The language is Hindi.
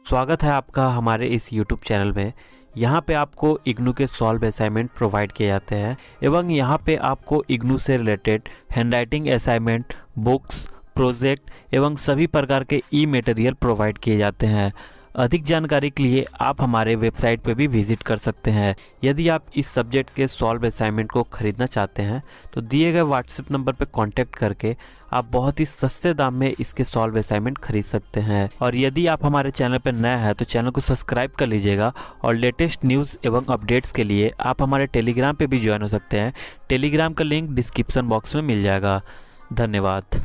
स्वागत है आपका हमारे इस YouTube चैनल में। यहाँ पे आपको इग्नू के सॉल्व असाइनमेंट प्रोवाइड किए जाते हैं एवं यहाँ पे आपको इग्नू से related handwriting assignment, books, project एवं सभी प्रकार के ई मटेरियल प्रोवाइड किए जाते हैं। अधिक जानकारी के लिए आप हमारे वेबसाइट पे भी विजिट कर सकते हैं। यदि आप इस सब्जेक्ट के सॉल्व असाइनमेंट को खरीदना चाहते हैं तो दिए गए व्हाट्सएप नंबर पर कांटेक्ट करके आप बहुत ही सस्ते दाम में इसके सॉल्व असाइनमेंट खरीद सकते हैं। और यदि आप हमारे चैनल पर नया है तो चैनल को सब्सक्राइब कर लीजिएगा और लेटेस्ट न्यूज़ एवं अपडेट्स के लिए आप हमारे टेलीग्राम पे भी ज्वाइन हो सकते हैं। टेलीग्राम का लिंक डिस्क्रिप्शन बॉक्स में मिल जाएगा। धन्यवाद।